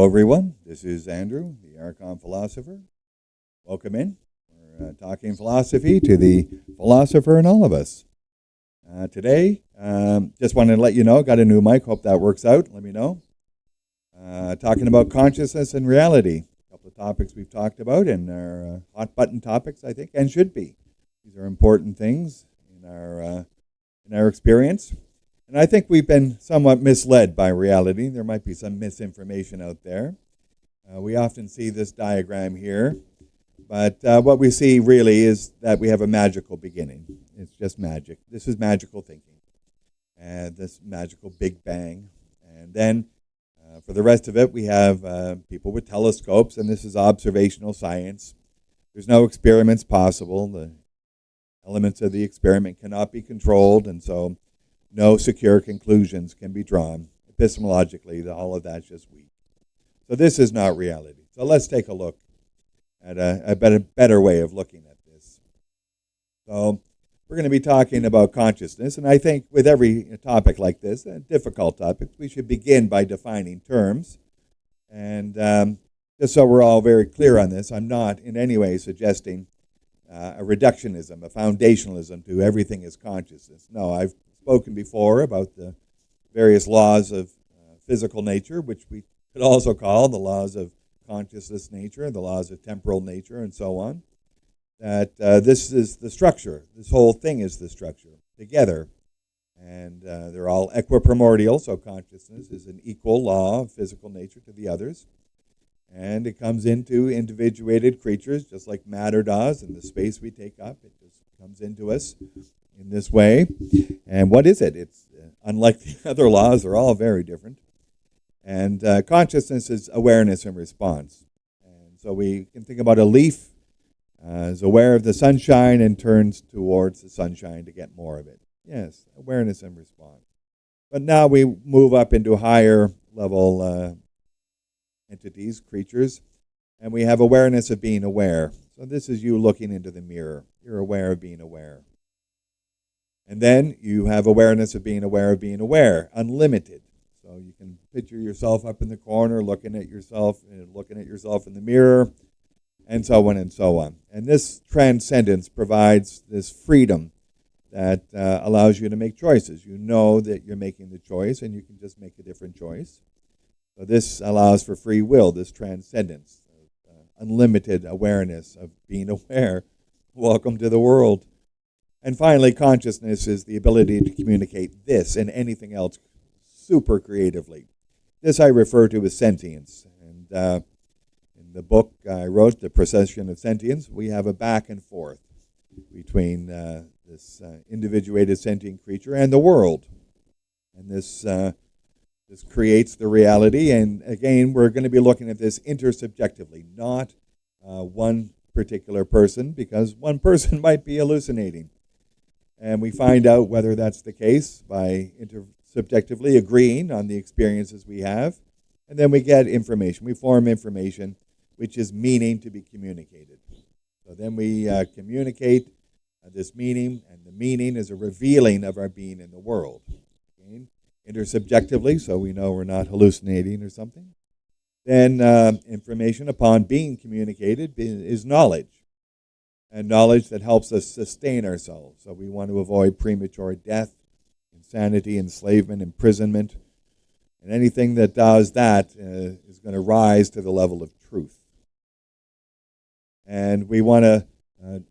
Hello, everyone. This is Andrew, the Archon Philosopher. Welcome in. We're talking philosophy to the philosopher in all of us. Today, just wanted to let you know, got a new mic. Hope that works out. Let me know. Talking about consciousness and reality. A couple of topics we've talked about and are hot button topics, I think, and should be. These are important things in our experience. And I think we've been somewhat misled by reality. There might be some misinformation out there. We often see this diagram here, but what we see really is that we have a magical beginning. It's just magic. This is magical thinking, and this magical Big Bang. And then for the rest of it, we have people with telescopes, and this is observational science. There's no experiments possible. The elements of the experiment cannot be controlled, and so no secure conclusions can be drawn. Epistemologically, all of that's just weak. So this is not reality. So let's take a look at a better way of looking at this. So we're going to be talking about consciousness, and I think with every topic like this, a difficult topic, we should begin by defining terms. And just so we're all very clear on this, I'm not in any way suggesting a reductionism, a foundationalism to everything is consciousness. No, I've spoken before about the various laws of physical nature, which we could also call the laws of consciousness nature, the laws of temporal nature, and so on. That this is the structure. This whole thing is the structure together. And they're all equiprimordial, so consciousness is an equal law of physical nature to the others. And it comes into individuated creatures, just like matter does, and the space we take up, it just comes into us in this way. And what is it? It's unlike the other laws, they're all very different. And consciousness is awareness and response. And so we can think about a leaf is aware of the sunshine and turns towards the sunshine to get more of it. Yes, awareness and response. But now we move up into higher level entities, creatures, and we have awareness of being aware. So this is you looking into the mirror. You're aware of being aware. And then you have awareness of being aware, unlimited. So you can picture yourself up in the corner, looking at yourself in the mirror, and so on and so on. And this transcendence provides this freedom that allows you to make choices. You know that you're making the choice, and you can just make a different choice. So this allows for free will, this transcendence, unlimited awareness of being aware. Welcome to the world. And finally, consciousness is the ability to communicate this and anything else super creatively. This I refer to as sentience. And in the book I wrote, The Procession of Sentience, we have a back and forth between this individuated sentient creature and the world. And this creates the reality. And again, we're going to be looking at this intersubjectively, not one particular person, because one person might be hallucinating. And we find out whether that's the case by intersubjectively agreeing on the experiences we have. And then we get information. We form information, which is meaning to be communicated. So then we communicate this meaning, and the meaning is a revealing of our being in the world. Okay? Intersubjectively, so we know we're not hallucinating or something. Then information upon being communicated is knowledge. And knowledge that helps us sustain ourselves. So we want to avoid premature death, insanity, enslavement, imprisonment. And anything that does that is going to rise to the level of truth. And we want to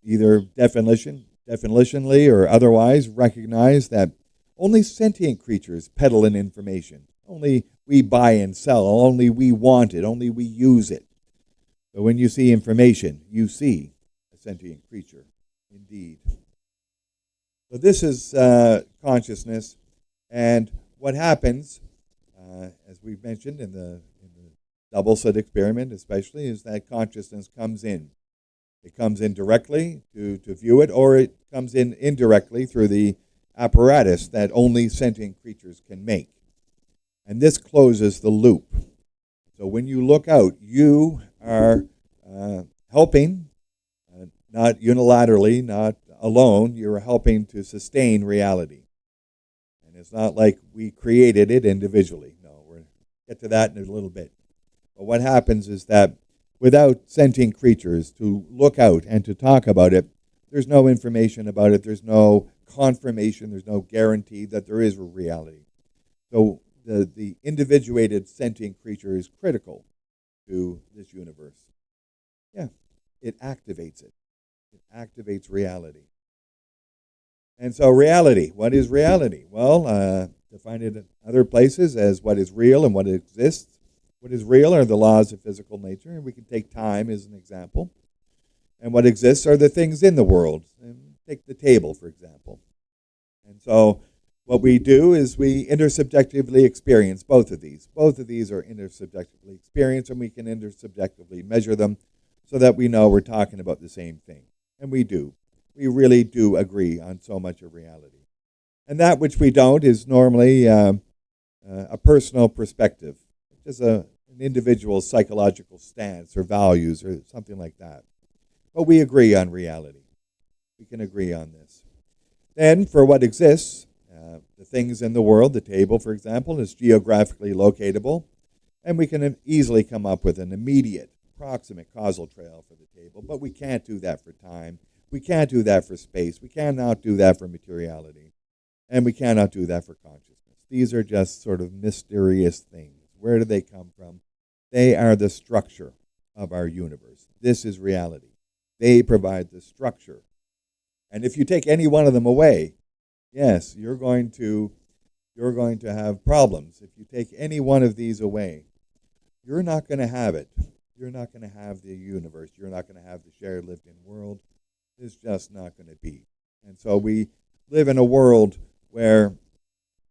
either definitionally or otherwise recognize that only sentient creatures peddle in information. Only we buy and sell. Only we want it. Only we use it. So when you see information, you see sentient creature, indeed. So this is consciousness, and what happens, as we've mentioned in the double slit experiment especially, is that consciousness comes in. It comes in directly to view it, or it comes in indirectly through the apparatus that only sentient creatures can make. And this closes the loop. So when you look out, you are helping, not unilaterally, not alone, you're helping to sustain reality. And it's not like we created it individually. No, we'll get to that in a little bit. But what happens is that without sentient creatures to look out and to talk about it, there's no information about it, there's no confirmation, there's no guarantee that there is a reality. So the individuated sentient creature is critical to this universe. Yeah, it activates it. It activates reality. And so reality, what is reality? Well, defined it in other places as what is real and what exists. What is real are the laws of physical nature, and we can take time as an example. And what exists are the things in the world. And take the table, for example. And so what we do is we intersubjectively experience both of these. Both of these are intersubjectively experienced, and we can intersubjectively measure them so that we know we're talking about the same thing. And we do. We really do agree on so much of reality. And that which we don't is normally a personal perspective, just an individual psychological stance or values or something like that. But we agree on reality. We can agree on this. Then, for what exists, the things in the world, the table, for example, is geographically locatable, and we can easily come up with an immediate, approximate causal trail for the table, but we can't do that for time. We can't do that for space. We cannot do that for materiality, and we cannot do that for consciousness. These are just sort of mysterious things. Where do they come from? They are the structure of our universe. This is reality. They provide the structure. And if you take any one of them away, yes, you're going to have problems. If you take any one of these away, you're not going to have it. You're not going to have the universe. You're not going to have the shared lived-in world. It's just not going to be. And so we live in a world where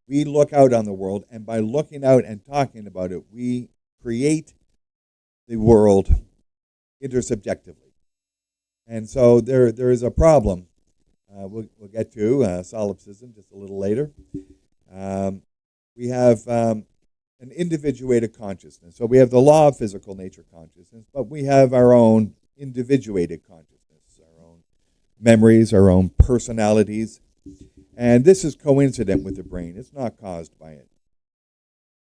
we look out on the world, and by looking out and talking about it, we create the world intersubjectively. And so there is a problem. We'll get to solipsism just a little later. We have an individuated consciousness. So we have the law of physical nature consciousness, but we have our own individuated consciousness, our own memories, our own personalities. And this is coincident with the brain. It's not caused by it.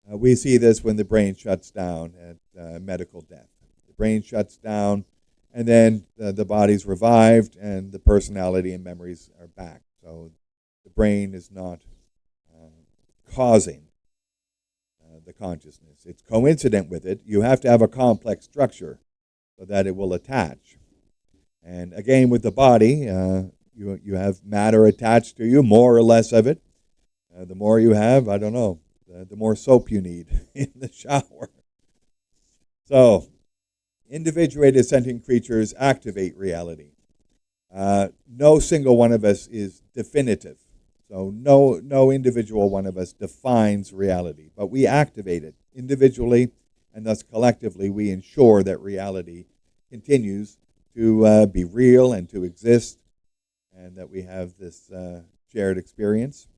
We see this when the brain shuts down at medical death. The brain shuts down, and then the body's revived, and the personality and memories are back. So the brain is not causing the consciousness. It's coincident with it. You have to have a complex structure so that it will attach. And again, with the body, you have matter attached to you, more or less of it. The more you have, I don't know, the more soap you need in the shower. So, individuated sentient creatures activate reality. No single one of us is definitive. So no individual one of us defines reality, but we activate it individually, and thus collectively we ensure that reality continues to be real and to exist, and that we have this shared experience.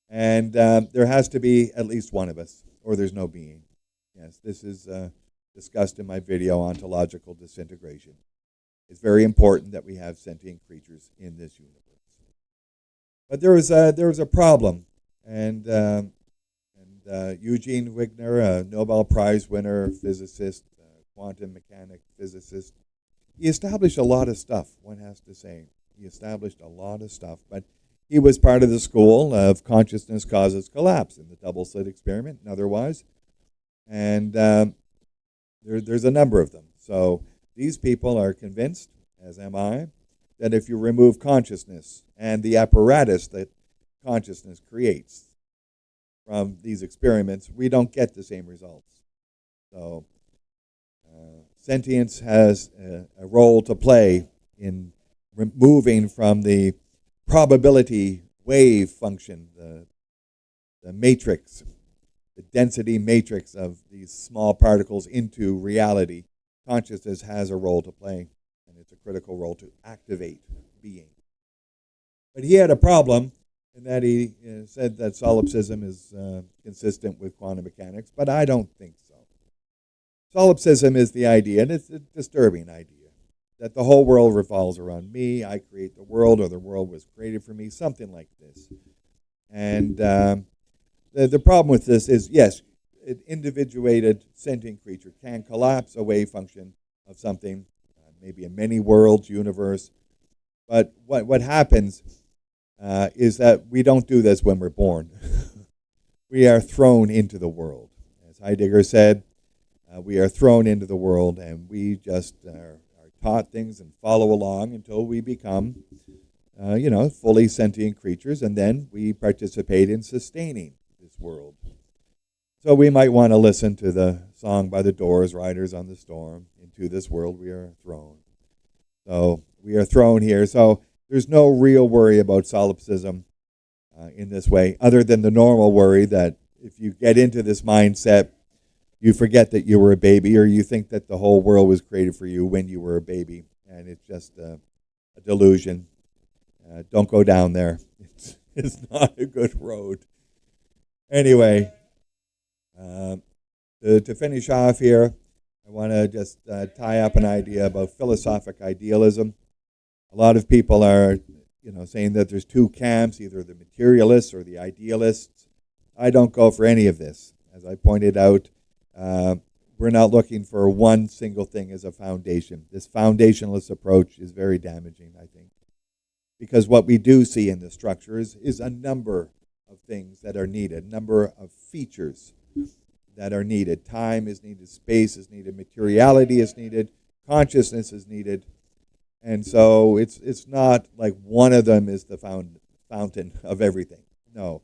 And there has to be at least one of us, or there's no being. Yes, this is discussed in my video, Ontological Disintegration. It's very important that we have sentient creatures in this universe. But there was a problem, and Eugene Wigner, a Nobel Prize winner, physicist, quantum mechanic physicist, he established a lot of stuff, one has to say. He established a lot of stuff, but he was part of the school of consciousness causes collapse in the double-slit experiment and otherwise. And there's a number of them. So these people are convinced, as am I, that if you remove consciousness and the apparatus that consciousness creates from these experiments, we don't get the same results. So sentience has a role to play in moving from the probability wave function, the matrix, the density matrix of these small particles into reality. Consciousness has a role to play, and it's a critical role to activate being. But he had a problem in that he said that solipsism is consistent with quantum mechanics, but I don't think so. Solipsism is the idea, and it's a disturbing idea, that the whole world revolves around me, I create the world, or the world was created for me, something like this. And the problem with this is, yes, an individuated sentient creature can collapse a wave function of something, maybe a many worlds universe. But what happens is that we don't do this when we're born. We are thrown into the world. As Heidegger said, we are thrown into the world, and we just are taught things and follow along until we become, fully sentient creatures, and then we participate in sustaining this world. So we might want to listen to the song by the Doors, Riders on the Storm, into this world we are thrown. So we are thrown here. So there's no real worry about solipsism in this way, other than the normal worry that if you get into this mindset, you forget that you were a baby, or you think that the whole world was created for you when you were a baby, and it's just a delusion. Don't go down there. It's not a good road. Anyway, to finish off here, I want to just tie up an idea about philosophic idealism. A lot of people are, saying that there's two camps, either the materialists or the idealists. I don't go for any of this. As I pointed out, we're not looking for one single thing as a foundation. This foundationless approach is very damaging, I think, because what we do see in the structure is a number of things that are needed, a number of features that are needed. Time is needed, space is needed, materiality is needed, consciousness is needed. And so it's not like one of them is the fountain of everything. No.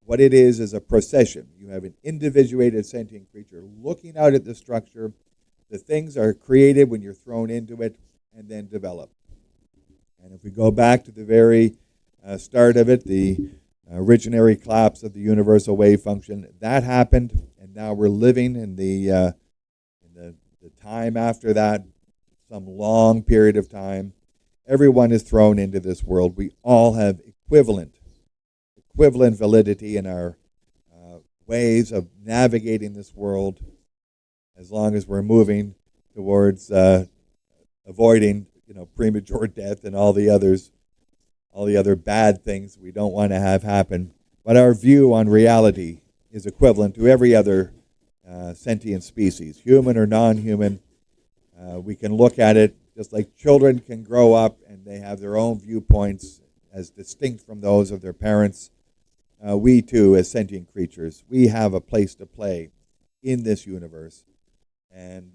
What it is a procession. You have an individuated sentient creature looking out at the structure. The things are created when you're thrown into it and then develop. And if we go back to the very start of it, the originary collapse of the universal wave function, that happened, and now we're living in the time after that, some long period of time. Everyone is thrown into this world. We all have equivalent validity in our ways of navigating this world, as long as we're moving towards avoiding, premature death and all the other bad things we don't want to have happen. But our view on reality is equivalent to every other sentient species, human or non-human. We can look at it just like children can grow up and they have their own viewpoints as distinct from those of their parents. We too, as sentient creatures, we have a place to play in this universe. And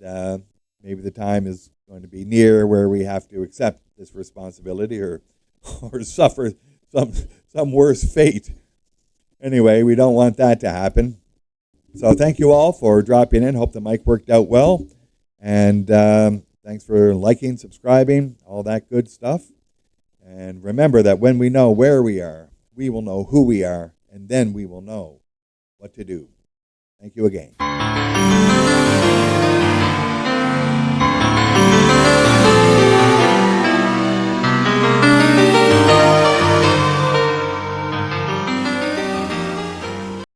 maybe the time is going to be near where we have to accept this responsibility or suffer some worse fate. Anyway, we don't want that to happen. So thank you all for dropping in. Hope the mic worked out well. And thanks for liking, subscribing, all that good stuff. And remember that when we know where we are, we will know who we are, and then we will know what to do. Thank you again.